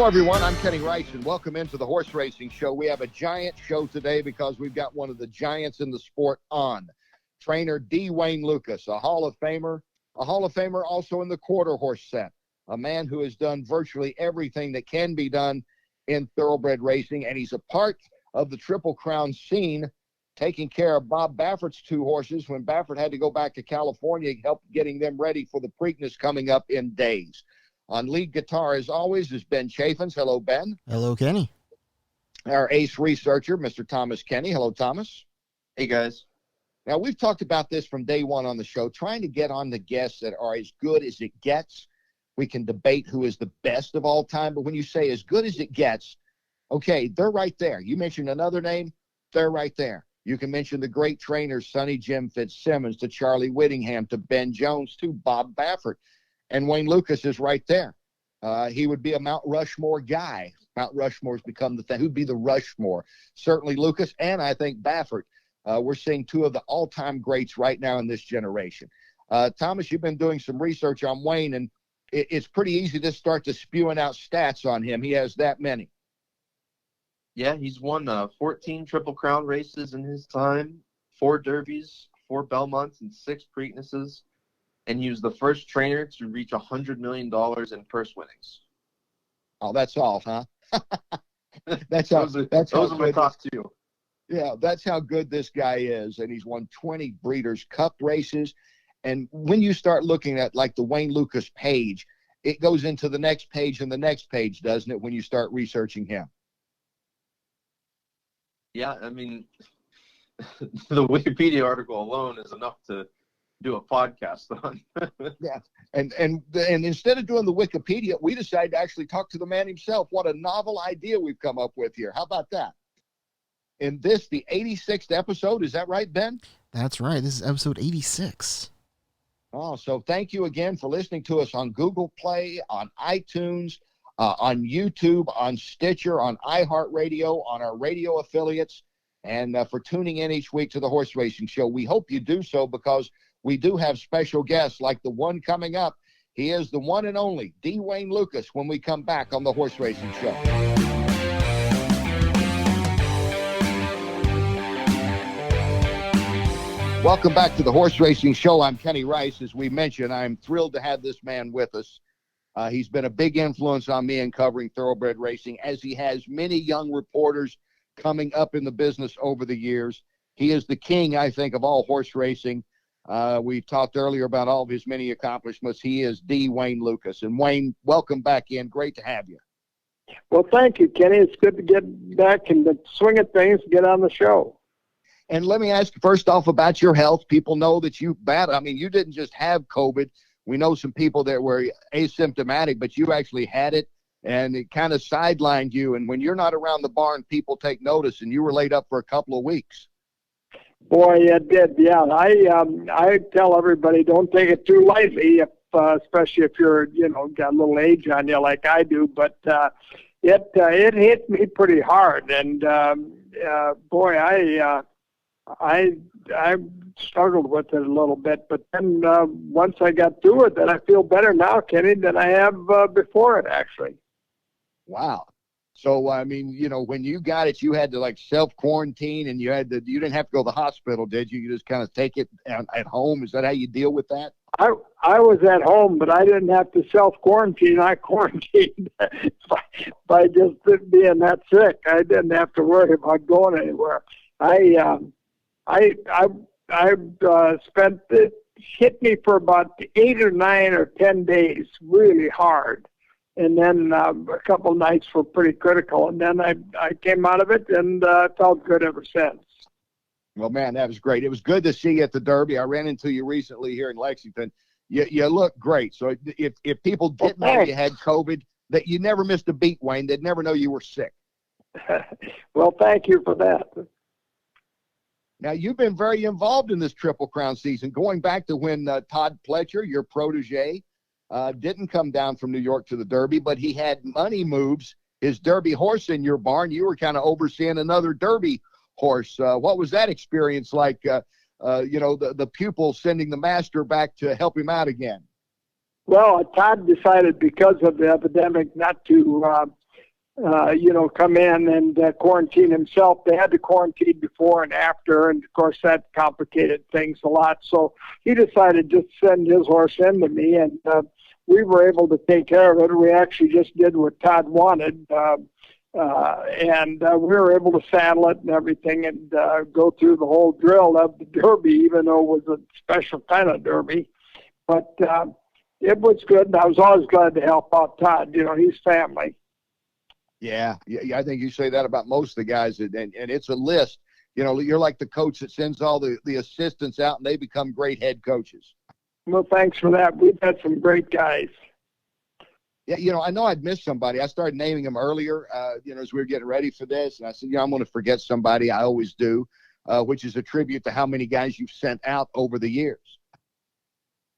Hello, everyone. I'm Kenny Rice, and welcome into the Horse Racing Show. We have a giant show today because we've got one of the giants in the sport on. Trainer D. Wayne Lukas, a Hall of Famer also in the quarter horse set, a man who has done virtually everything that can be done in thoroughbred racing, and he's a part of the Triple Crown scene, taking care of Bob Baffert's two horses when Baffert had to go back to California, help getting them ready for the Preakness coming up in days. On lead guitar, as always, is Ben Chaffins. Hello, Ben. Hello, Kenny. Our ace researcher, Mr. Thomas Kenny. Hello, Thomas. Hey, guys. Now, we've talked about this from day one on the show, trying to get on the guests that are as good as it gets. We can debate who is the best of all time, but when you say as good as it gets, okay, they're right there. You mentioned another name, they're right there. You can mention the great trainers, Sonny Jim Fitzsimmons, to Charlie Whittingham, to Ben Jones, to Bob Baffert. And Wayne Lukas is right there. He would be a Mount Rushmore guy. Mount Rushmore's become the thing. Who'd be the Rushmore? Certainly Lukas, and I think Baffert. We're seeing two of the all-time greats right now in this generation. Thomas, you've been doing some research on Wayne, and it's pretty easy to start to spewing out stats on him. He has that many. Yeah, he's won 14 Triple Crown races in his time, 4 Derbies, 4 Belmonts, and 6 Preaknesses. And he was the first trainer to reach $100 million in purse winnings. Oh, that's all, huh? Those are my top 2. Yeah, that's how good this guy is. And he's won 20 Breeders' Cup races. And when you start looking at, like, the Wayne Lukas page, it goes into the next page and the next page, doesn't it, when you start researching him? Yeah, I mean, the Wikipedia article alone is enough to do a podcast on. Yeah, and instead of doing the Wikipedia, we decided to actually talk to the man himself. What a novel idea we've come up with here. How about that? In this, the 86th episode, is that right, Ben? That's right. This is episode 86. Oh, so thank you again for listening to us on Google Play, on iTunes, on YouTube, on Stitcher, on iHeartRadio, on our radio affiliates, and for tuning in each week to the Horse Racing Show. We hope you do so because we do have special guests like the one coming up. He is the one and only D. Wayne Lukas when we come back on the Horse Racing Show. Welcome back to the Horse Racing Show. I'm Kenny Rice. As we mentioned, I'm thrilled to have this man with us. He's been a big influence on me in covering thoroughbred racing, as he has many young reporters coming up in the business over the years. He is the king, I think, of all horse racing. We talked earlier about all of his many accomplishments. He is D. Wayne Lukas. And Wayne, welcome back in. Great to have you. Well, thank you, Kenny. It's good to get back in the swing of things, get on the show. And let me ask you first off about your health. People know that you you didn't just have COVID. We know some people that were asymptomatic, but you actually had it, and it kind of sidelined you. And when you're not around the barn, people take notice, and you were laid up for a couple of weeks. Boy, it did. Yeah, I tell everybody don't take it too lightly, especially if you're got a little age on you like I do. But it hit me pretty hard, and boy, I struggled with it a little bit. But then once I got through it, then I feel better now, Kenny, than I have before it actually. Wow. So, when you got it, you had to self-quarantine, and you didn't have to go to the hospital, did you? You just kind of take it at home. Is that how you deal with that? I was at home, but I didn't have to self-quarantine. I quarantined by just being that sick. I didn't have to worry about going anywhere. Spent it hit me for about 8 or 9 or 10 days, really hard. And then a couple nights were pretty critical. And then I came out of it and felt good ever since. Well, man, that was great. It was good to see you at the Derby. I ran into you recently here in Lexington. You look great. So if people didn't know you had COVID, that you never missed a beat, Wayne, they'd never know you were sick. Well, thank you for that. Now, you've been very involved in this Triple Crown season, going back to when Todd Pletcher, your protege, didn't come down from New York to the Derby, but he had money moves, his Derby horse in your barn. You were kind of overseeing another Derby horse. What was that experience like, the pupil sending the master back to help him out again? Well, Todd decided because of the epidemic not to come in and quarantine himself. They had to quarantine before and after, and of course that complicated things a lot. So he decided just to send his horse in to me, and we were able to take care of it. We actually just did what Todd wanted, and we were able to saddle it and everything, and go through the whole drill of the Derby, even though it was a special kind of Derby. But it was good, and I was always glad to help out Todd. He's family. Yeah, I think you say that about most of the guys, and it's a list. You're like the coach that sends all the assistants out, and they become great head coaches. Well, thanks for that. We've had some great guys. Yeah, I know I'd missed somebody. I started naming them earlier, as we were getting ready for this, and I said, I'm going to forget somebody. I always do, which is a tribute to how many guys you've sent out over the years.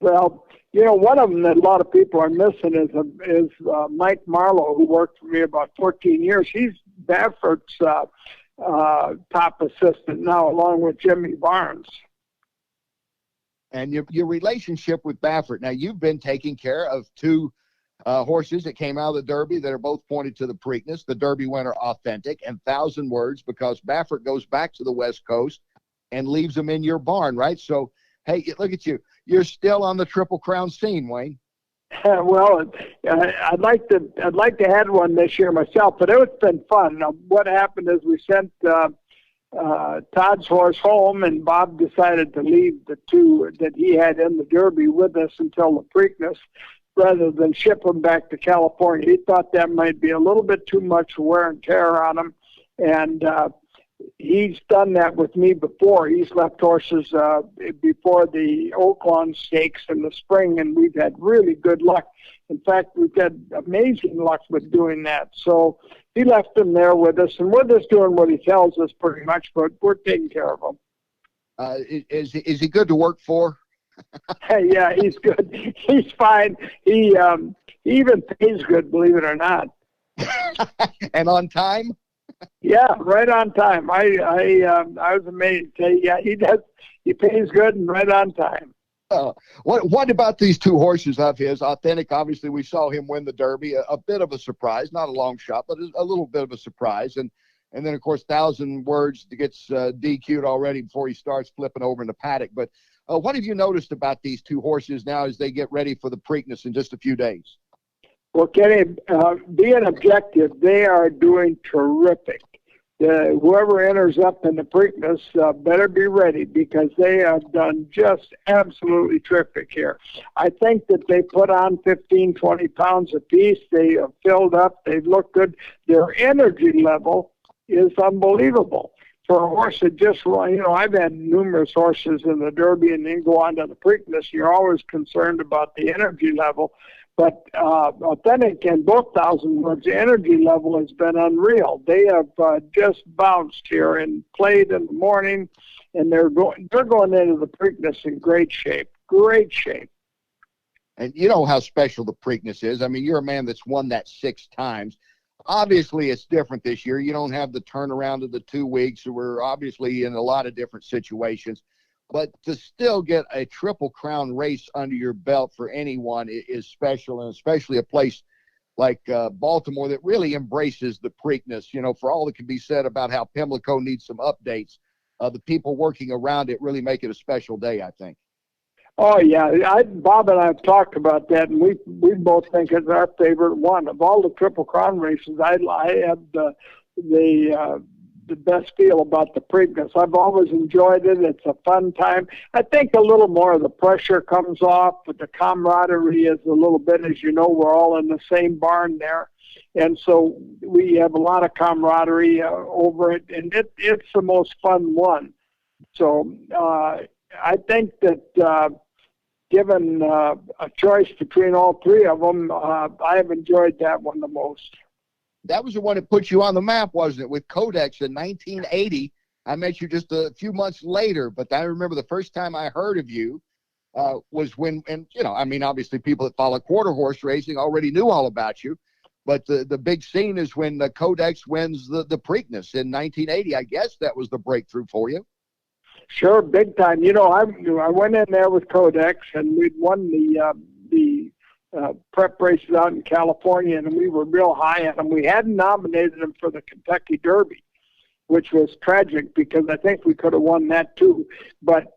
Well, one of them that a lot of people are missing is Mike Marlowe, who worked for me about 14 years. He's Baffert's top assistant now, along with Jimmy Barnes. And your relationship with Baffert. Now, you've been taking care of two horses that came out of the Derby that are both pointed to the Preakness. The Derby winner, Authentic, and 1,000 Words, because Baffert goes back to the West Coast and leaves them in your barn, right? So, hey, look at you. You're still on the Triple Crown scene, Wayne. Well, I'd like to have one this year myself, but it's been fun. What happened is we sent Todd's horse home, and Bob decided to leave the two that he had in the Derby with us until the Preakness, rather than ship them back to California. He thought that might be a little bit too much wear and tear on him, and he's done that with me before. He's left horses before the Oaklawn Stakes in the spring, and we've had really good luck. In fact, we've had amazing luck with doing that. So he left them there with us, and we're just doing what he tells us pretty much, but we're taking care of him. Is he good to work for? Yeah, he's good. He's fine. He even pays good, believe it or not. And on time? Yeah, right on time. I was amazed. Yeah, he does. He pays good and right on time. What about these two horses of his? Authentic, obviously, we saw him win the Derby. A bit of a surprise, not a long shot, but a little bit of a surprise. And then, of course, 1,000 Words gets DQ'd already before he starts flipping over in the paddock. But what have you noticed about these two horses now as they get ready for the Preakness in just a few days? Well, Kenny, being objective, they are doing terrific. Whoever enters up in the Preakness better be ready, because they have done just absolutely terrific here. I think that they put on 15, 20 pounds apiece. They have filled up. They look good. Their energy level is unbelievable. For a horse that just, I've had numerous horses in the Derby and then go on to the Preakness. You're always concerned about the energy level. But Authentic and both 1,000 Words, the energy level has been unreal. They have just bounced here and played in the morning, and they're going into the Preakness in great shape. Great shape. And you know how special the Preakness is. I mean, you're a man that's won that 6 times. Obviously, it's different this year. You don't have the turnaround of the 2 weeks. We're obviously in a lot of different situations. But to still get a Triple Crown race under your belt for anyone is special, and especially a place like Baltimore that really embraces the Preakness. For all that can be said about how Pimlico needs some updates, the people working around it really make it a special day, I think. Oh, yeah. Bob and I have talked about that, and we both think it's our favorite one. Of all the Triple Crown races, I have the best feel about the Preakness. I've always enjoyed it. It's a fun time. I think a little more of the pressure comes off, but the camaraderie is a little bit, as you know, we're all in the same barn there. And so we have a lot of camaraderie over it, and it's the most fun one. So I think that given a choice between all 3 of them, I have enjoyed that one the most. That was the one that put you on the map, wasn't it? With Codex in 1980. I met you just a few months later, but I remember the first time I heard of you was when, and obviously people that follow quarter horse racing already knew all about you, but the big scene is when Codex wins the Preakness in 1980. I guess that was the breakthrough for you. Sure, big time. I went in there with Codex, and we'd won the prep races out in California, and we were real high on him. We hadn't nominated him for the Kentucky Derby, which was tragic because I think we could have won that too. But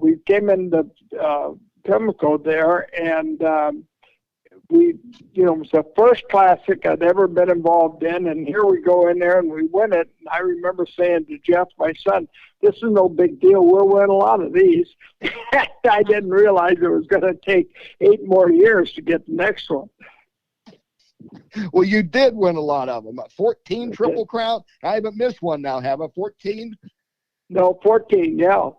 we came in the Pimlico there, and it was the first classic I'd ever been involved in, and here we go in there and we win it. And I remember saying to Jeff, my son, this is no big deal. We'll win a lot of these. I didn't realize it was going to take 8 more years to get the next one. Well, you did win a lot of them. 14 Triple Crown. I haven't missed one now, have I? 14? No, 14, yeah.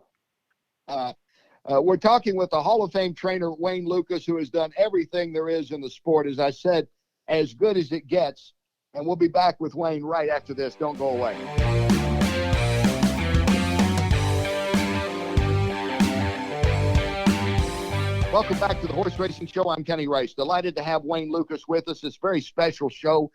We're talking with the Hall of Fame trainer, Wayne Lukas, who has done everything there is in the sport. As I said, as good as it gets. And we'll be back with Wayne right after this. Don't go away. Welcome back to the Horse Racing Show. I'm Kenny Rice. Delighted to have Wayne Lukas with us. It's a very special show.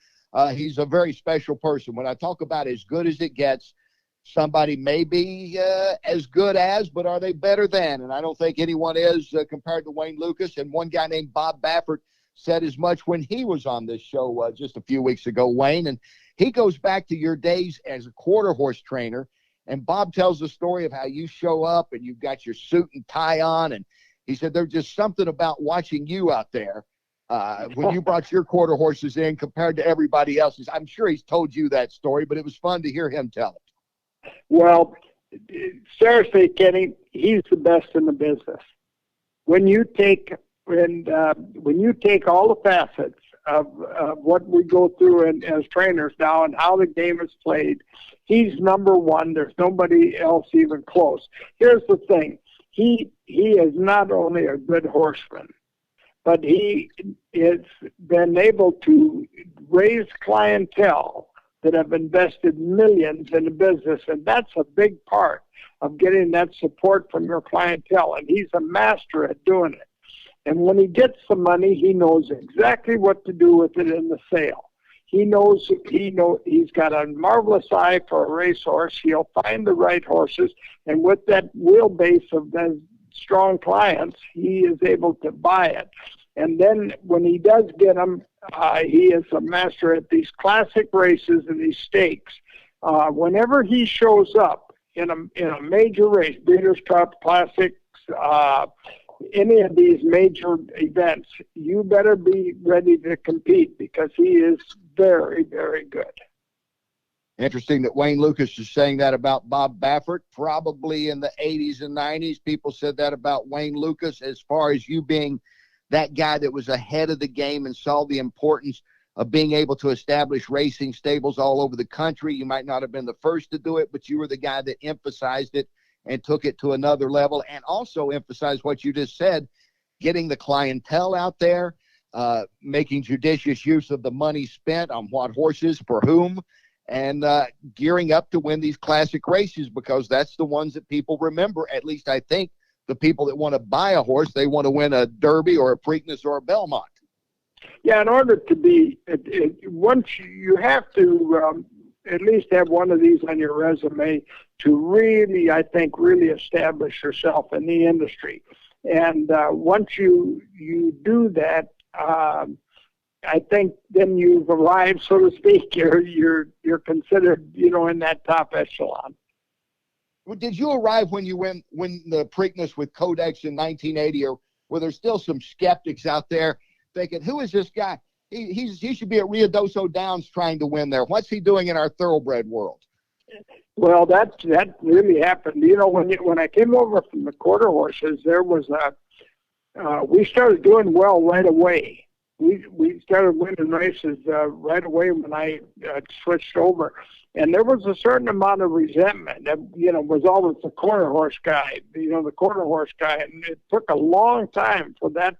He's a very special person. When I talk about as good as it gets, somebody may be as good as, but are they better than? And I don't think anyone is compared to Wayne Lukas. And one guy named Bob Baffert said as much when he was on this show just a few weeks ago, Wayne. And he goes back to your days as a quarter horse trainer. And Bob tells the story of how you show up and you've got your suit and tie on. And he said there's just something about watching you out there when you brought your quarter horses in compared to everybody else's. I'm sure he's told you that story, but it was fun to hear him tell it. Well, seriously, Kenny, he's the best in the business. When you take all the facets of what we go through as trainers now and how the game is played, he's number one. There's nobody else even close. Here's the thing. He is not only a good horseman, but he has been able to raise clientele that have invested millions in the business, and that's a big part of getting that support from your clientele, and he's a master at doing it. And when he gets the money, he knows exactly what to do with it in the sale. He's got a marvelous eye for a racehorse. He'll find the right horses, and with that wheelbase of the strong clients, he is able to buy it. And then when he does get them, he is a master at these classic races and these stakes. Whenever he shows up in a major race, Breeders' Cup, Classics, any of these major events, you better be ready to compete because he is very, very good. Interesting that Wayne Lukas is saying that about Bob Baffert. Probably in the 80s and 90s, people said that about Wayne Lukas as far as you being that guy that was ahead of the game and saw the importance of being able to establish racing stables all over the country. You might not have been the first to do it, but you were the guy that emphasized it and took it to another level, and also emphasized what you just said, getting the clientele out there, making judicious use of the money spent on what horses for whom, and gearing up to win these classic races because that's the ones that people remember. At least I think the people that want to buy a horse, they want to win a Derby or a Preakness or a Belmont. Yeah, in order to be, once you have to at least have one of these on your resume to really, I think, really establish yourself in the industry. And once you do that, I think then you've arrived, so to speak. You're considered, in that top echelon. Well, did you arrive when you win the Preakness with Codex in 1980, or were there still some skeptics out there thinking, who is this guy? He should be at Ruidoso Downs trying to win there. What's he doing in our thoroughbred world? Well, that really happened. When I came over from the quarter horses, there was we started doing well right away. We started winning races right away when I switched over. And there was a certain amount of resentment that, was always the quarter horse guy, the quarter horse guy. And it took a long time for that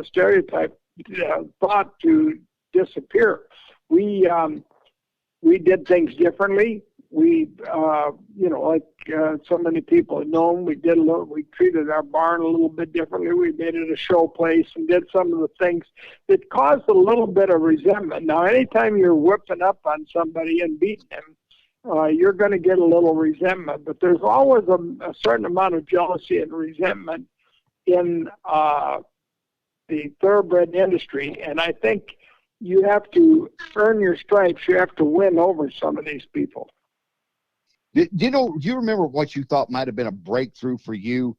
stereotype thought to disappear. We did things differently. We, like so many people have known, we treated our barn a little bit differently. We made it a show place and did some of the things that caused a little bit of resentment. Now, anytime you're whipping up on somebody and beating them, you're going to get a little resentment. But there's always a certain amount of jealousy and resentment in the thoroughbred industry, and I think you have to earn your stripes. You have to win over some of these people. Do you remember what you thought might have been a breakthrough for you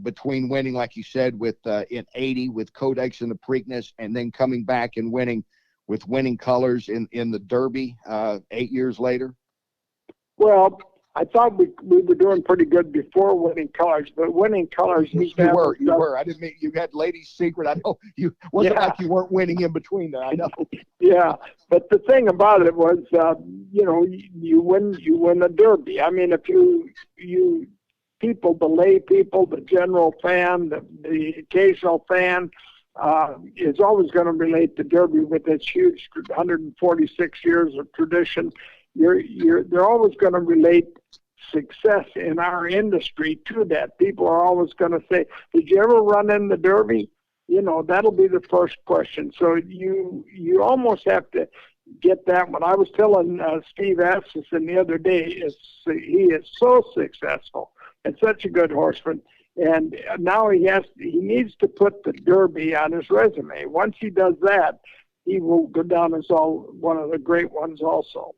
between winning, like you said, with in '80 with Codex and the Preakness, and then coming back and winning with Winning Colors in the Derby 8 years later? Well, I thought we were doing pretty good before Winning Colors, but Winning Colors. You were. I didn't mean you had Lady's Secret. I know you wasn't like you weren't winning in between there. I know. Yeah, but the thing about it was, you win the Derby. I mean, if you people, the lay people, the general fan, the occasional fan, is always going to relate the Derby with its huge 146 years of tradition. They're always going to relate success in our industry to that. People are always going to say, "Did you ever run in the Derby?" That'll be the first question. So you almost have to get that one. I was telling Steve Asmussen the other day, he is so successful and such a good horseman, and now he needs to put the Derby on his resume. Once he does that, he will go down as one of the great ones also.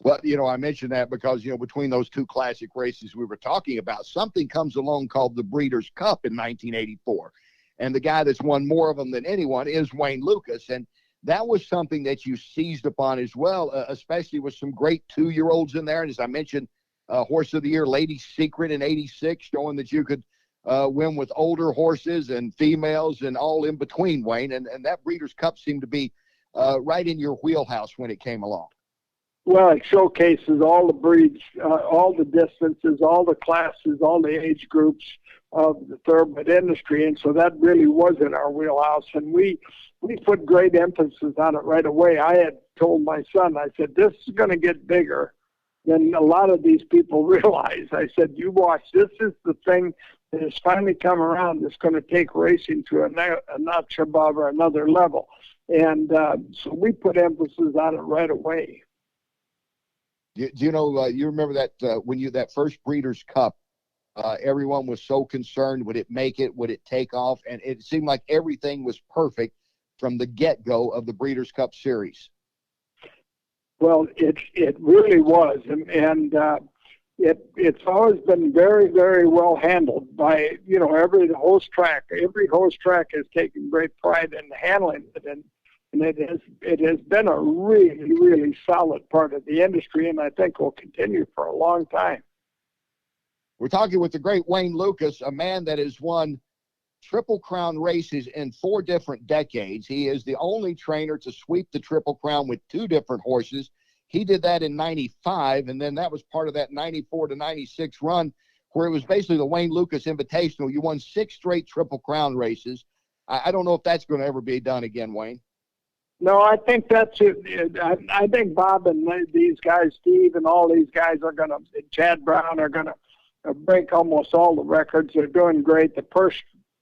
Well, I mentioned that because, between those two classic races we were talking about, something comes along called the Breeders' Cup in 1984. And the guy that's won more of them than anyone is Wayne Lukas. And that was something that you seized upon as well, especially with some great 2-year-olds in there. And as I mentioned, Horse of the Year, Lady's Secret in '86, showing that you could win with older horses and females and all in between, Wayne. And that Breeders' Cup seemed to be right in your wheelhouse when it came along. Well, it showcases all the breeds, all the distances, all the classes, all the age groups of the thoroughbred industry, and so that really was in our wheelhouse, and we put great emphasis on it right away. I had told my son, I said, this is going to get bigger than a lot of these people realize. I said, you watch, this is the thing that has finally come around that's going to take racing to a notch above or another level, and so we put emphasis on it right away. Do you remember that when that first Breeders' Cup, everyone was so concerned, would it make it, would it take off? And it seemed like everything was perfect from the get-go of the Breeders' Cup series. Well, it really was, and it's always been very, very well handled by, every host track. Every host track has taken great pride in handling it, and it has been a really, really solid part of the industry, and I think will continue for a long time. We're talking with the great Wayne Lukas, a man that has won Triple Crown races in 4 different decades. He is the only trainer to sweep the Triple Crown with 2 different horses. He did that in '95, and then that was part of that '94 to '96 run where it was basically the Wayne Lukas Invitational. You won 6 straight Triple Crown races. I don't know if that's going to ever be done again, Wayne. No, I think that's it. I think Bob and these guys, Steve and all these guys Chad Brown are going to break almost all the records. They're doing great. The purse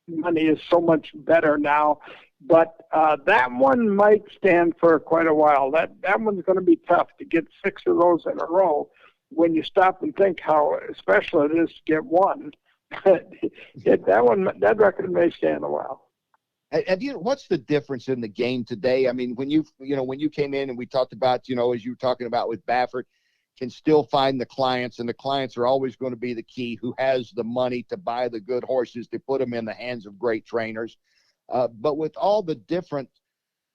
money is so much better now. But that one might stand for quite a while. That one's going to be tough to get 6 of those in a row when you stop and think how special it is to get one. That record may stand a while. What's the difference in the game today? I mean, when you came in and we talked about, as you were talking about with Baffert, can still find the clients, and the clients are always going to be the key, who has the money to buy the good horses, to put them in the hands of great trainers. But with all the different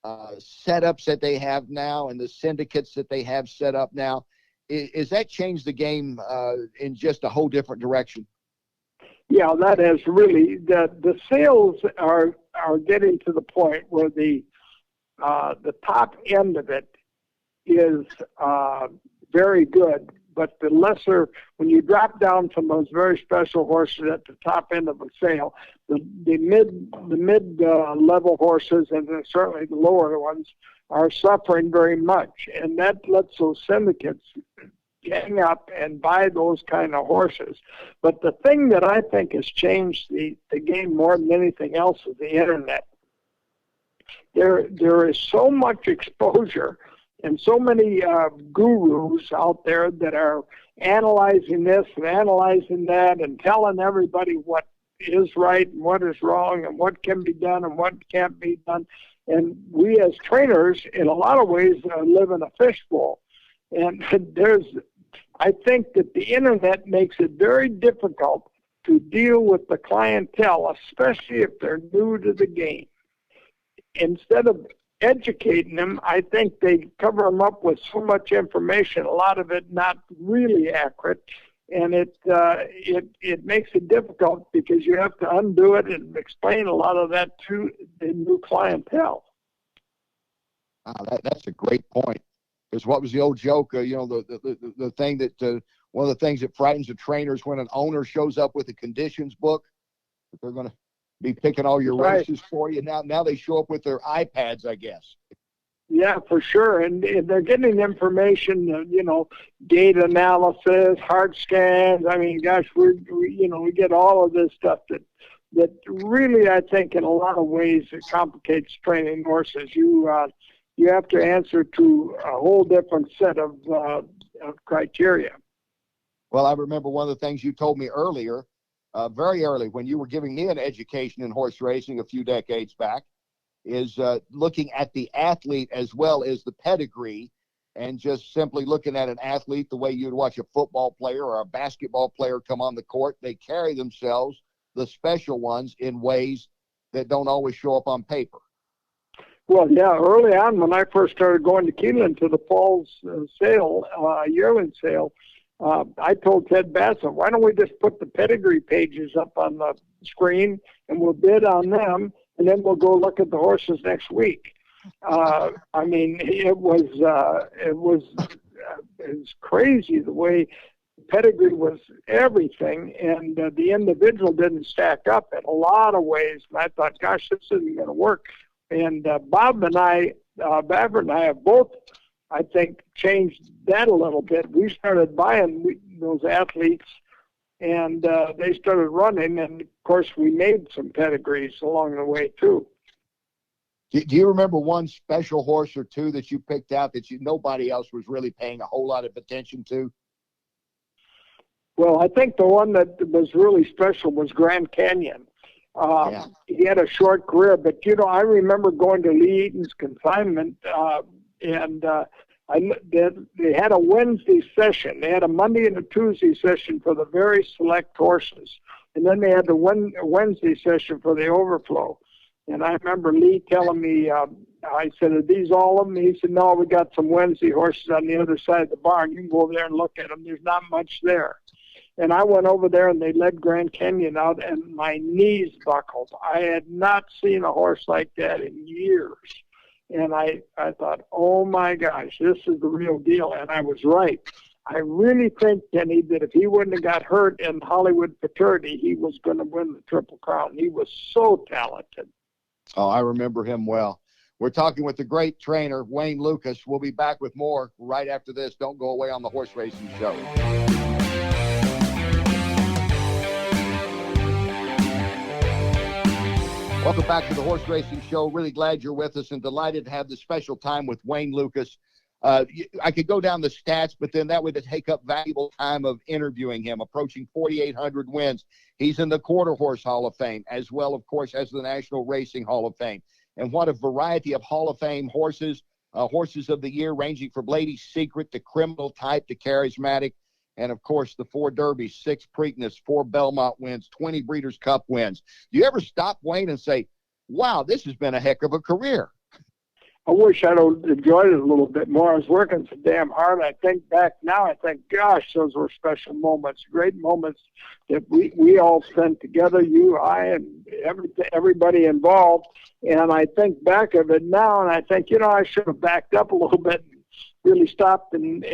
setups that they have now and the syndicates that they have set up now, is that changed the game in just a whole different direction? Yeah, that has really, the sales are getting to the point where the top end of it is very good, but the lesser, when you drop down from those very special horses at the top end of a sale, the mid level horses and certainly the lower ones are suffering very much, and that lets those syndicates gang up and buy those kind of horses. But the thing that I think has changed the game more than anything else is the internet. There is so much exposure and so many gurus out there that are analyzing this and analyzing that and telling everybody what is right and what is wrong and what can be done and what can't be done. And we as trainers, in a lot of ways, live in a fishbowl. And I think that the internet makes it very difficult to deal with the clientele, especially if they're new to the game. Instead of educating them, I think they cover them up with so much information, a lot of it not really accurate, and it makes it difficult because you have to undo it and explain a lot of that to the new clientele. That's a great point. Because what was the old joke? The thing that one of the things that frightens the trainers when an owner shows up with a conditions book, that they're going to be picking all your races for you. Now they show up with their iPads, I guess. Yeah, for sure. And they're getting information, gait analysis, heart scans. I mean, gosh, we get all of this stuff that really, I think, in a lot of ways, it complicates training horses. You have to answer to a whole different set of criteria. Well, I remember one of the things you told me earlier, very early, when you were giving me an education in horse racing a few decades back, is looking at the athlete as well as the pedigree, and just simply looking at an athlete the way you'd watch a football player or a basketball player come on the court. They carry themselves, the special ones, in ways that don't always show up on paper. Well, yeah, early on when I first started going to Keeneland to the Falls sale, yearling sale, I told Ted Bassett, why don't we just put the pedigree pages up on the screen and we'll bid on them, and then we'll go look at the horses next week. I mean, it was crazy the way pedigree was everything, and the individual didn't stack up in a lot of ways. And I thought, gosh, this isn't going to work. And Bob and I have both, I think, changed that a little bit. We started buying those athletes, and they started running, and of course we made some pedigrees along the way too. Do you remember one special horse or two that you picked out that nobody else was really paying a whole lot of attention to? Well, I think the one that was really special was Grand Canyon. He had a short career, but I remember going to Lee Eaton's consignment, and they had a Wednesday session. They had a Monday and a Tuesday session for the very select horses, and then they had the Wednesday session for the overflow. And I remember Lee telling me, I said, "Are these all of them?" He said, "No, we got some Wednesday horses on the other side of the barn. You can go over there and look at them. There's not much there." And I went over there, and they led Grand Canyon out, and my knees buckled. I had not seen a horse like that in years. And I thought, oh, my gosh, this is the real deal. And I was right. I really think, Kenny, that if he wouldn't have got hurt in Hollywood Futurity, he was going to win the Triple Crown. He was so talented. Oh, I remember him well. We're talking with the great trainer, Wayne Lukas. We'll be back with more right after this. Don't go away on the Horse Racing Show. Welcome back to the Horse Racing Show. Really glad you're with us and delighted to have this special time with Wayne Lukas. I could go down the stats, but then that would take up valuable time of interviewing him, approaching 4,800 wins. He's in the Quarter Horse Hall of Fame, as well, of course, as the National Racing Hall of Fame. And what a variety of Hall of Fame horses, horses of the year, ranging from Lady's Secret to Criminal Type to Charismatic. And, of course, the 4 Derbies, 6 Preakness, 4 Belmont wins, 20 Breeders' Cup wins. Do you ever stop, Wayne, and say, wow, this has been a heck of a career? I wish I'd enjoyed it a little bit more. I was working so damn hard. I think back now, I think, gosh, those were special moments, great moments that we all spent together, you, I, and everybody involved. And I think back of it now, and I think, I should have backed up a little bit, really stopped and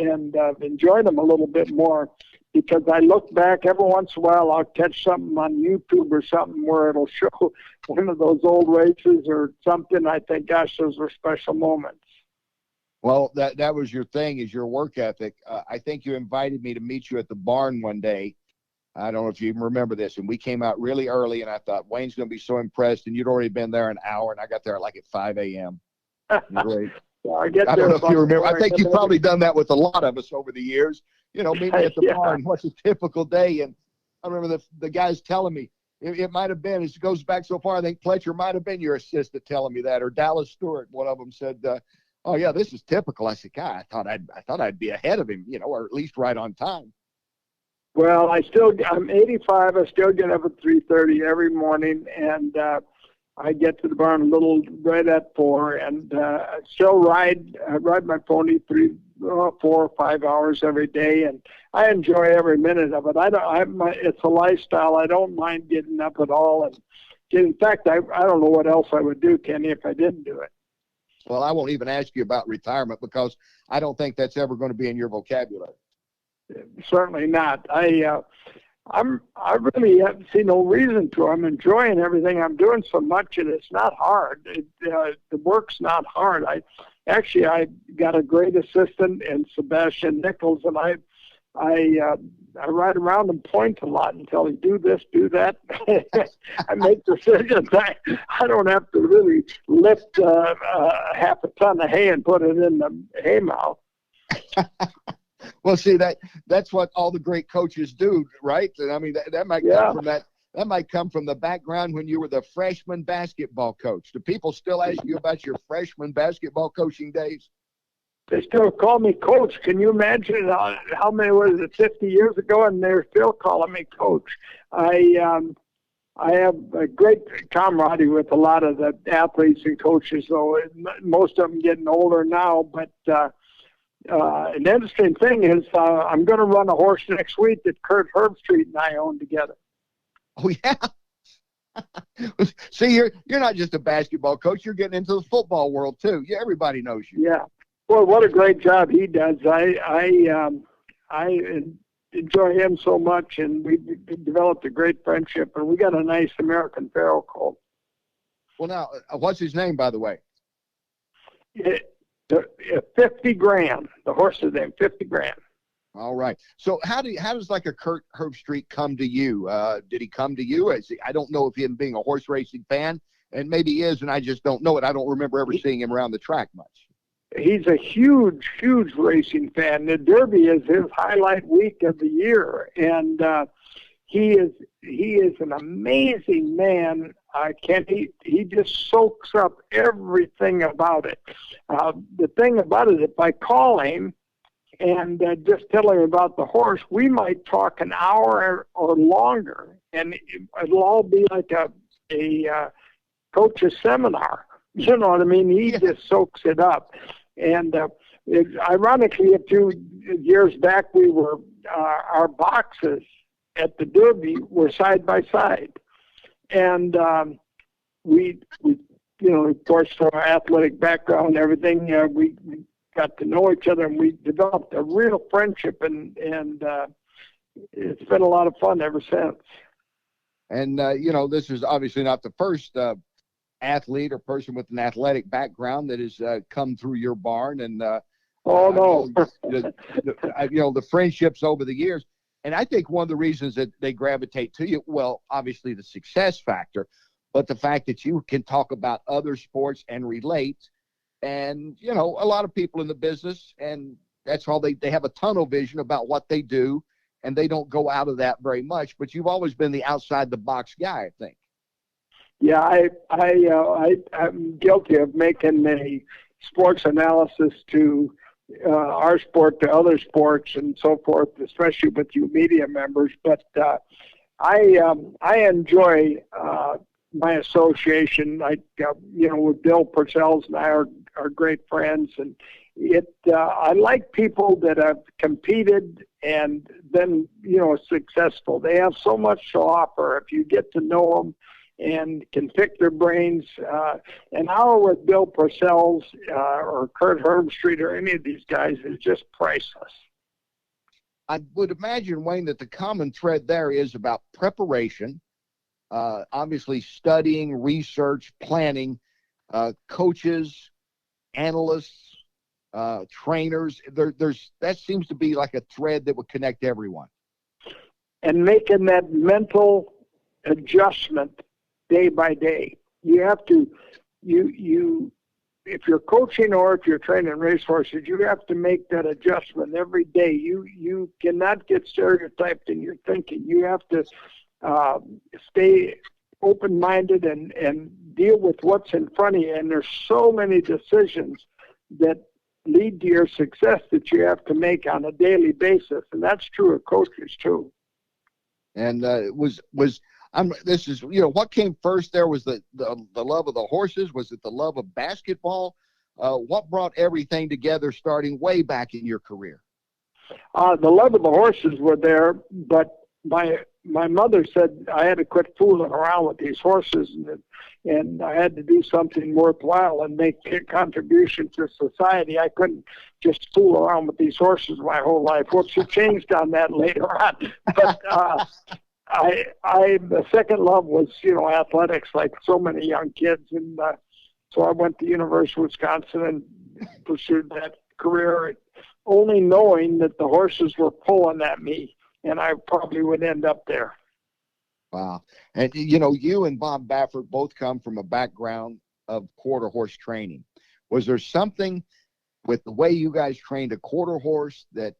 enjoyed them a little bit more, because I look back every once in a while, I'll catch something on YouTube or something where it'll show one of those old races or something. I think, gosh, those were special moments. Well, that was your thing, is your work ethic. I think you invited me to meet you at the barn one day. I don't know if you even remember this. And we came out really early, and I thought, Wayne's going to be so impressed. And you'd already been there an hour, and I got there at 5 a.m. Great. I don't know if you remember. I think you've probably done that with a lot of us over the years. Meet me at the barn. What's a typical day? And I remember the guys telling me, It might have been. It goes back so far. I think Pletcher might have been your assistant telling me that, or Dallas Stewart. One of them said, "Oh yeah, this is typical." I said, "God, I thought I'd be ahead of him, or at least right on time." Well, I'm 85. I still get up at 3:30 every morning, and I get to the barn a little right at 4, and I still ride my pony 4 or 5 hours every day, and I enjoy every minute of it. It's a lifestyle. I don't mind getting up at all, and in fact, I don't know what else I would do, Kenny, if I didn't do it. Well, I won't even ask you about retirement because I don't think that's ever going to be in your vocabulary. Certainly not. I really see no reason to. I'm enjoying everything I'm doing so much, and it's not hard. The work's not hard. I got a great assistant in Sebastian Nichols, and I ride around and point a lot and tell him, do this, do that. I make decisions. I don't have to really lift half a ton of hay and put it in the hay mow. Well, see, that's what all the great coaches do, right? And I mean, that might come from that. That might come from the background when you were the freshman basketball coach. Do people still ask you about your freshman basketball coaching days? They still call me coach. Can you imagine how many was it 50 years ago, and they're still calling me coach? I have a great camaraderie with a lot of the athletes and coaches, though most of them getting older now. But an interesting thing is I'm going to run a horse next week that Kurt Herbstreit and I own together. Oh yeah. See, you're not just a basketball coach. You're getting into the football world too. Yeah, everybody knows you. Yeah. Well, what a great job he does. I enjoy him so much, and we developed a great friendship, and we got a nice American Pharaoh colt. Well, now, what's his name, by the way? 50 grand. The horse's name, 50 grand. All right. So how does like a Kurt Herbstreit come to you? Did he come to you? I don't know if him being a horse racing fan, and maybe he is, and I just don't know it. I don't remember ever seeing him around the track much. He's a huge racing fan. The Derby is his highlight week of the year, and he is an amazing man. He just soaks up everything about it. The thing about it, if I call him and just tell him about the horse, we might talk an hour or longer, and it'll all be like a coach's seminar. You know what I mean? He just soaks it up. And ironically, a few years back, we were our boxes at the Derby were side by side, and we of course, from our athletic background and everything, we got to know each other, and we developed a real friendship, and it's been a lot of fun ever since. And this is obviously not the first athlete or person with an athletic background that has come through your barn, and no, the friendships over the years. And I think one of the reasons that they gravitate to you, well, obviously the success factor, but the fact that you can talk about other sports and relate. And a lot of people in the business, and that's all they have a tunnel vision about what they do, and they don't go out of that very much. But you've always been the outside the box guy, I think. Yeah, I'm guilty of making a sports analysis to our sport to other sports and so forth, especially with you media members. But I enjoy my association. With Bill Purcell's and I are great friends, and I like people that have competed and been successful. They have so much to offer if you get to know them and can pick their brains. An hour with Bill Purcell's or Kurt Herbstreit or any of these guys is just priceless. I would imagine, Wayne, that the common thread there is about preparation, obviously studying, research, planning, coaches, analysts, trainers. That seems to be like a thread that would connect everyone. And making that mental adjustment day by day. You have to, if you're coaching or if you're training racehorses, you have to make that adjustment every day. You cannot get stereotyped in your thinking. You have to stay open-minded and deal with what's in front of you. And there's so many decisions that lead to your success that you have to make on a daily basis, and that's true of coaches too. And this is, what came first there? Was the love of the horses? Was it the love of basketball? What brought everything together starting way back in your career? The love of the horses were there, but my mother said I had to quit fooling around with these horses, and I had to do something worthwhile and make a contribution to society. I couldn't just fool around with these horses my whole life. Well, she changed on that later on. But the second love was, athletics, like so many young kids. And so I went to University of Wisconsin and pursued that career, only knowing that the horses were pulling at me, and I probably would end up there. Wow. And, you and Bob Baffert both come from a background of quarter horse training. Was there something with the way you guys trained a quarter horse that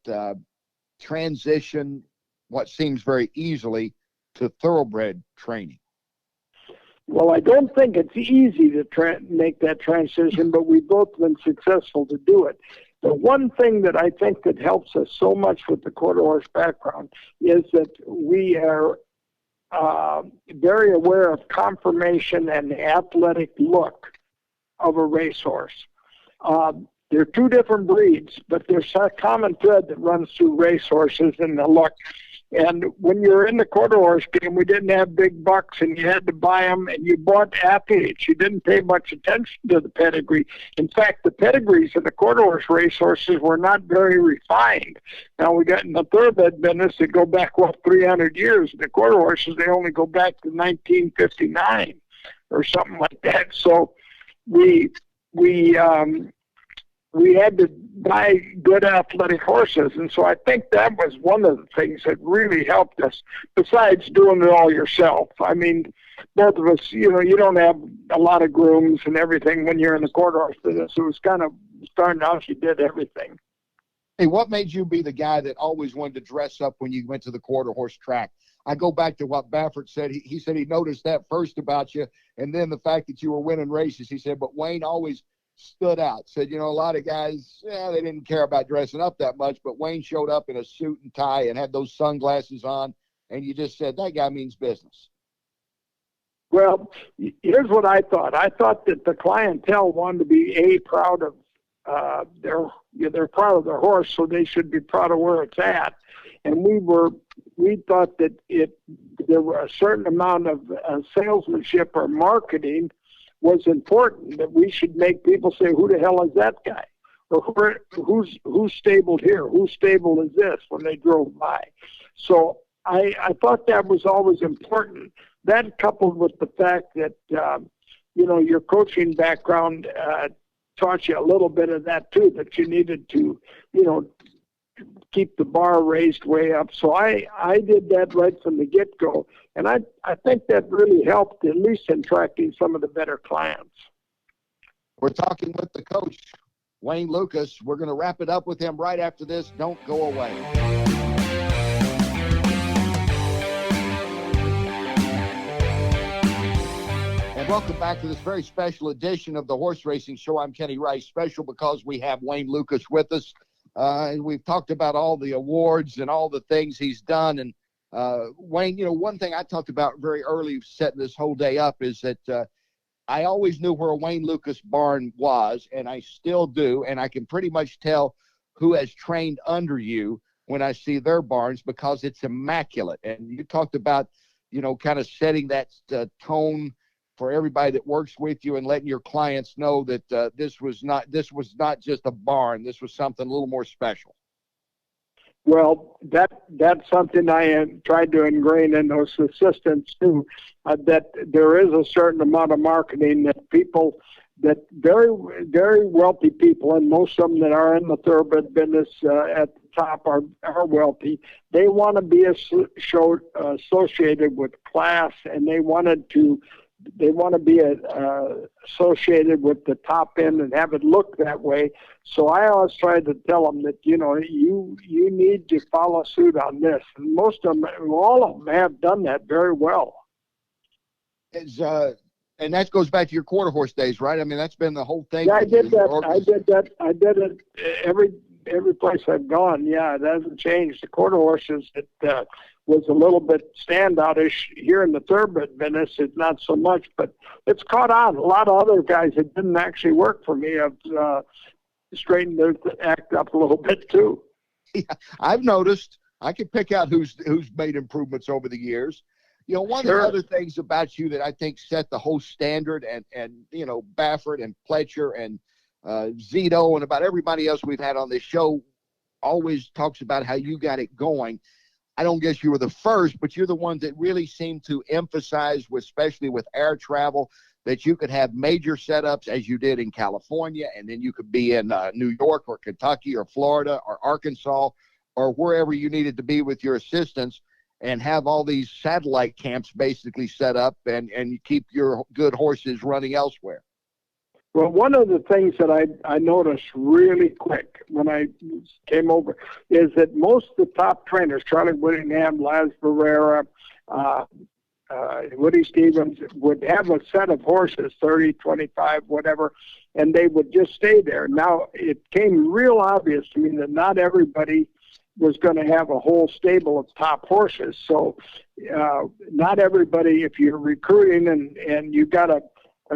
transitioned what seems very easily to thoroughbred training? Well, I don't think it's easy to make that transition, but we've both been successful to do it. The one thing that I think that helps us so much with the quarter horse background is that we are very aware of conformation and the athletic look of a racehorse. They're two different breeds, but there's a common thread that runs through racehorses and the look. And when you're in the quarter horse game, we didn't have big bucks, and you had to buy them, and you bought athletes. You didn't pay much attention to the pedigree. In fact, the pedigrees of the quarter horse racehorses were not very refined. Now, we got in the thoroughbred business that go back, 300 years. The quarter horses, they only go back to 1959 or something like that. So we had to buy good athletic horses. And so I think that was one of the things that really helped us, besides doing it all yourself. I mean, both of us, you don't have a lot of grooms and everything when you're in the quarter horse business. It was kind of starting out, you did everything. Hey, what made you be the guy that always wanted to dress up when you went to the quarter horse track? I go back to what Baffert said. He said he noticed that first about you, and then the fact that you were winning races. He said, but Wayne always stood out. Said, a lot of guys, they didn't care about dressing up that much, but Wayne showed up in a suit and tie and had those sunglasses on, and you just said, that guy means business. Well, here's what I thought. I thought that the clientele wanted to be proud of they're proud of their horse, so they should be proud of where it's at. And we thought that there were a certain amount of salesmanship or marketing was important, that we should make people say, who the hell is that guy? Or who's stabled here? Whose stable is this, when they drove by? So I thought that was always important. That coupled with the fact that, your coaching background taught you a little bit of that too, that you needed to, keep the bar raised way up. So I did that right from the get-go. And I think that really helped, at least in attracting some of the better clients. We're talking with the coach, Wayne Lukas. We're going to wrap it up with him right after this. Don't go away. And welcome back to this very special edition of the Horse Racing Show. I'm Kenny Rice. Special because we have Wayne Lukas with us. And we've talked about all the awards and all the things he's done. And Wayne, one thing I talked about very early setting this whole day up is that I always knew where a Wayne Lukas barn was, and I still do. And I can pretty much tell who has trained under you when I see their barns, because it's immaculate. And you talked about, kind of setting that tone for everybody that works with you and letting your clients know that this was not just a barn. This was something a little more special. Well, that's something I tried to ingrain in those assistants too, that there is a certain amount of marketing that very, very wealthy people, and most of them that are in the thoroughbred business at the top are wealthy. They want to be associated with class, and they wanted to want to be associated with the top end and have it look that way. So I always try to tell them that, you know, you need to follow suit on this. And most of them, all of them have done that very well. And that goes back to your quarter horse days, right? I mean, that's been the whole thing. Yeah, I did that. I did it every place I've gone. Yeah, it hasn't changed. The quarter horses, it was a little bit standoutish here in the thoroughbred business. It's not so much, but it's caught on. A lot of other guys that didn't actually work for me have straightened their act up a little bit too. Yeah, I've noticed. I can pick out who's made improvements over the years. You know, one of the other things about you that I think set the whole standard, and you know, Baffert and Pletcher and Zito and about everybody else we've had on this show always talks about how you got it going. I don't guess you were the first, but you're the one that really seemed to emphasize, especially with air travel, that you could have major setups as you did in California, and then you could be in New York or Kentucky or Florida or Arkansas or wherever you needed to be with your assistants, and have all these satellite camps basically set up, and you keep your good horses running elsewhere. Well, one of the things that I noticed really quick when I came over is that most of the top trainers, Charlie Whittingham, Laz Barrera, Woody Stevens, would have a set of horses, 30, 25, whatever, and they would just stay there. Now, it came real obvious to me that not everybody was going to have a whole stable of top horses. So not everybody, if you're recruiting and you got a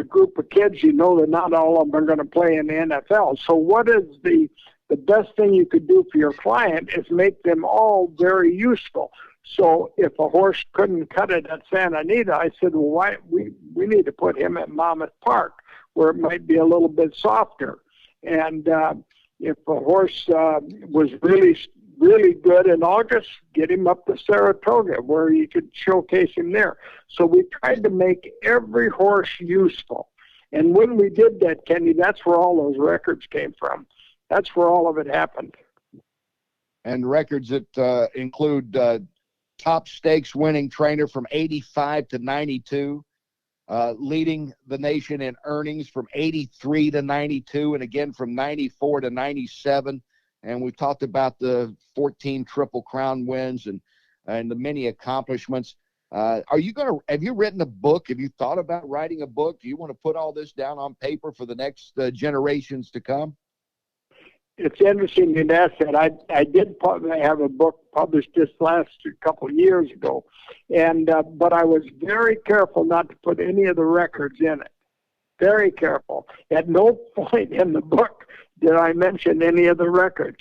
group of kids, you know that not all of them are going to play in the NFL. So what is the best thing you could do for your client is make them all very useful. So if a horse couldn't cut it at Santa Anita, I said, well, why we need to put him at Monmouth Park, where it might be a little bit softer. And if a horse was really good in August, get him up to Saratoga where you could showcase him there. So we tried to make every horse useful. And when we did that, Kenny, that's where all those records came from. That's where all of it happened. And records that include top stakes winning trainer from 85 to 92, leading the nation in earnings from 83 to 92, and again from 94 to 97. And we talked about the 14 Triple Crown wins and the many accomplishments. Have you written a book? Have you thought about writing a book? Do you want to put all this down on paper for the next generations to come? It's interesting you'd ask that. I did have a book published this last couple of years ago, and but I was very careful not to put any of the records in it. Very careful. At no point in the book did I mention any of the records.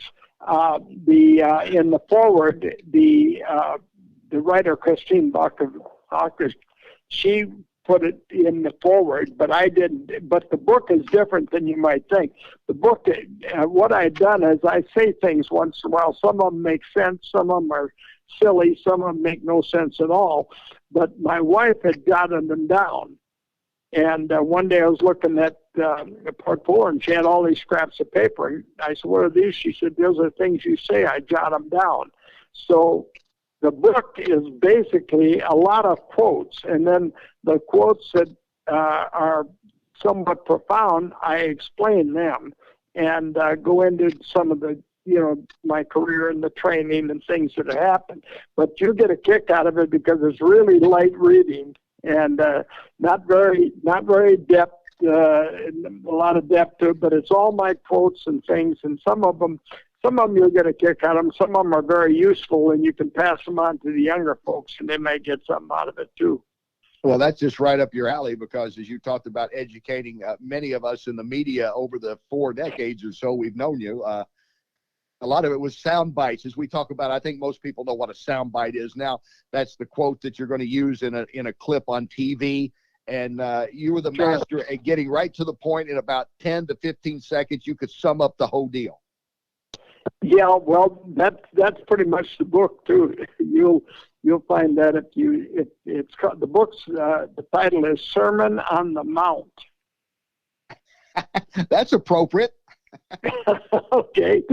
In the foreword, the writer Christine Bacher, she put it in the foreword, but I didn't. But the book is different than you might think. The book, what I've done is I say things once in a while. Some of them make sense, some of them are silly, some of them make no sense at all. But my wife had jotted them down. And one day I was looking at the portfolio, and she had all these scraps of paper. And I said, what are these? She said, those are things you say. I jot them down. So the book is basically a lot of quotes. And then the quotes that are somewhat profound, I explain them and go into some of the, my career and the training and things that have happened. But you get a kick out of it because it's really light reading. And not very depth, a lot of depth to it, but it's all my quotes and things. And some of them you'll get a kick out of them. Some of them are very useful, and you can pass them on to the younger folks, and they may get something out of it too. Well, that's just right up your alley, because as you talked about educating many of us in the media over the 4 decades or so we've known you, a lot of it was sound bites. As we talk about, I think most people know what a sound bite is now. That's the quote that you're going to use in a clip on TV. And you were the master at getting right to the point. In about 10 to 15 seconds, you could sum up the whole deal. Yeah, well, that's pretty much the book too. You'll find that it's the book's the title is Sermon on the Mount. That's appropriate. Okay.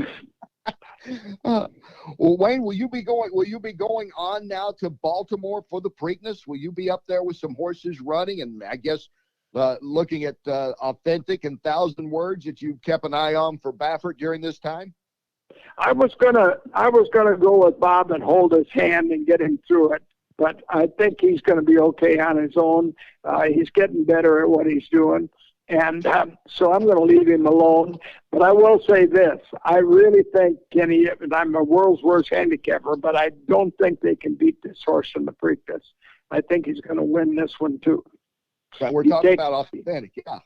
Well, Wayne, will you be going on now to Baltimore for the Preakness? Will you be up there with some horses running, and I guess looking at Authentic and Thousand Words that you've kept an eye on for Baffert during this time? I was gonna go with Bob and hold his hand and get him through it, but I think he's going to be okay on his own. He's getting better at what he's doing, and so I'm going to leave him alone. But I will say this: I really think Kenny. I'm a world's worst handicapper, but I don't think they can beat this horse in the Preakness. I think he's going to win this one too. But we're talking about Authentic, yeah.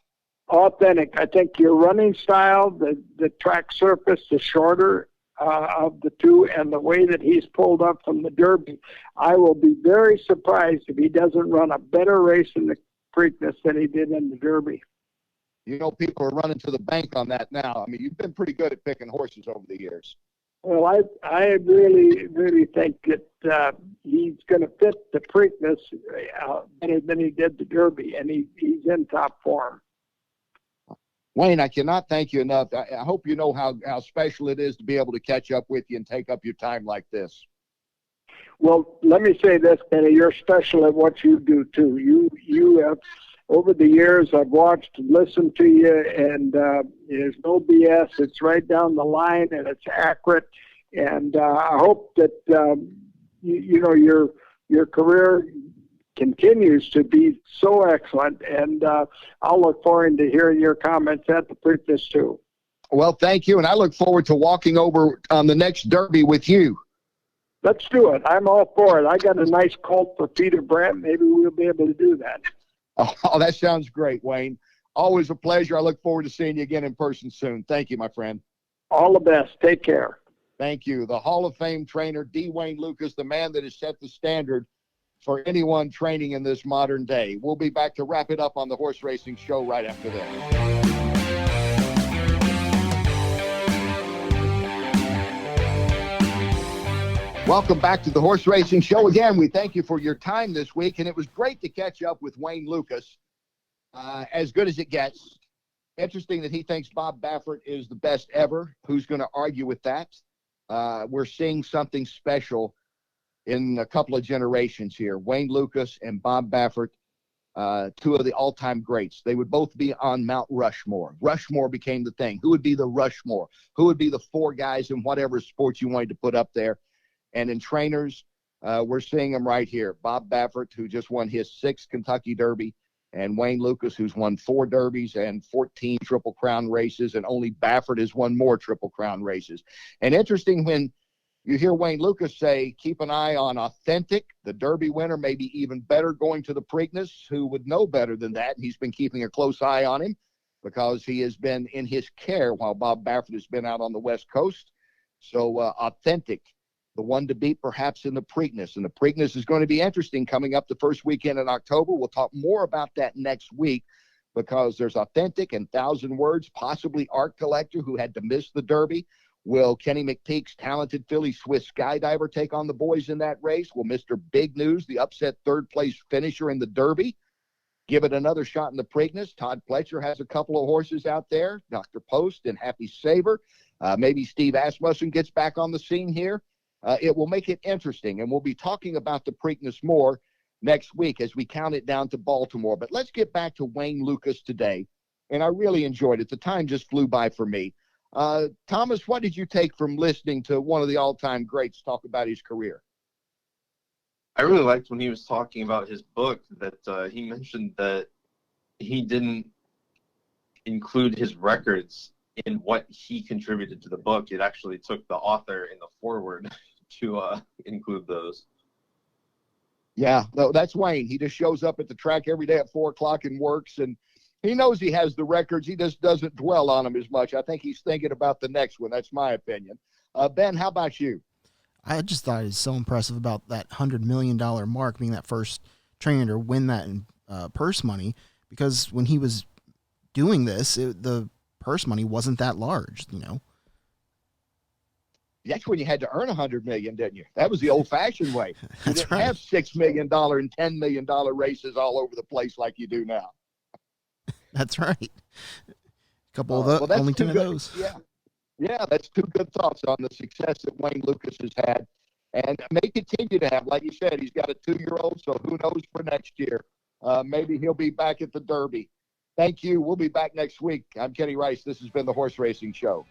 Authentic. I think your running style, the track surface, the shorter of the two, and the way that he's pulled up from the Derby, I will be very surprised if he doesn't run a better race in the Preakness than he did in the Derby. You know, people are running to the bank on that now. I mean, you've been pretty good at picking horses over the years. Well, I really, really think that he's going to fit the Preakness better than he did the Derby, and he's in top form. Wayne, I cannot thank you enough. I hope you know how special it is to be able to catch up with you and take up your time like this. Well, let me say this, Kenny. You're special at what you do, too. You have, over the years, I've watched and listened to you, and there's no BS. It's right down the line, and it's accurate. And I hope that, your career continues to be so excellent, and I'll look forward to hearing your comments at the Preakness too. Well, thank you, and I look forward to walking over on the next Derby with you. Let's do it. I'm all for it. I got a nice colt for Peter Brandt. Maybe we'll be able to do that. Oh, that sounds great, Wayne. Always a pleasure. I look forward to seeing you again in person soon. Thank you, my friend. All the best. Take care. Thank you. The Hall of Fame trainer, D. Wayne Lukas, the man that has set the standard for anyone training in this modern day. We'll be back to wrap it up on the Horse Racing Show right after this. Welcome back to the Horse Racing Show. Again, we thank you for your time this week, and it was great to catch up with Wayne Lukas. As good as it gets. Interesting that he thinks Bob Baffert is the best ever. Who's going to argue with that? We're seeing something special in a couple of generations here. Wayne Lukas and Bob Baffert, two of the all-time greats. They would both be on Mount Rushmore. Rushmore became the thing. Who would be the Rushmore? Who would be the four guys in whatever sport you wanted to put up there? And in trainers, we're seeing them right here. Bob Baffert, who just won his 6th Kentucky Derby, and Wayne Lukas, who's won 4 Derbies and 14 Triple Crown races, and only Baffert has won more Triple Crown races. And interesting when you hear Wayne Lukas say, keep an eye on Authentic, the Derby winner, maybe even better going to the Preakness, who would know better than that. He's been keeping a close eye on him because he has been in his care while Bob Baffert has been out on the West Coast. So Authentic, the one to beat perhaps in the Preakness. And the Preakness is going to be interesting coming up the first weekend in October. We'll talk more about that next week because there's Authentic and Thousand Words, possibly Art Collector, who had to miss the Derby. Will Kenny McPeak's talented Philly Swiss Skydiver take on the boys in that race? Will Mr. Big News, the upset third-place finisher in the Derby, give it another shot in the Preakness? Todd Pletcher has a couple of horses out there, Dr. Post and Happy Saver. Maybe Steve Asmussen gets back on the scene here. It will make it interesting, and we'll be talking about the Preakness more next week as we count it down to Baltimore. But let's get back to Wayne Lukas today, and I really enjoyed it. The time just flew by for me. Thomas, what did you take from listening to one of the all-time greats talk about his career? I really liked when he was talking about his book that he mentioned that he didn't include his records in what he contributed to the book. It actually took the author in the foreword to include those. Yeah, no, that's Wayne. He just shows up at the track every day at 4 o'clock and works, and he knows he has the records. He just doesn't dwell on them as much. I think he's thinking about the next one. That's my opinion. Ben, how about you? I just thought it was so impressive about that $100 million mark, being that first trainer to win that in purse money, because when he was doing this, the purse money wasn't that large, you know. That's when you had to earn $100 million, didn't you? That was the old-fashioned way. You That's didn't right. have $6 million and $10 million races all over the place like you do now. That's right. A couple of Well, that's only too 10 of good. those. Yeah. Yeah, that's two good thoughts on the success that Wayne Lukas has had and may continue to have. Like you said, he's got a 2-year-old, so who knows for next year. Maybe he'll be back at the Derby. Thank you. We'll be back next week. I'm Kenny Rice. This has been the Horse Racing Show.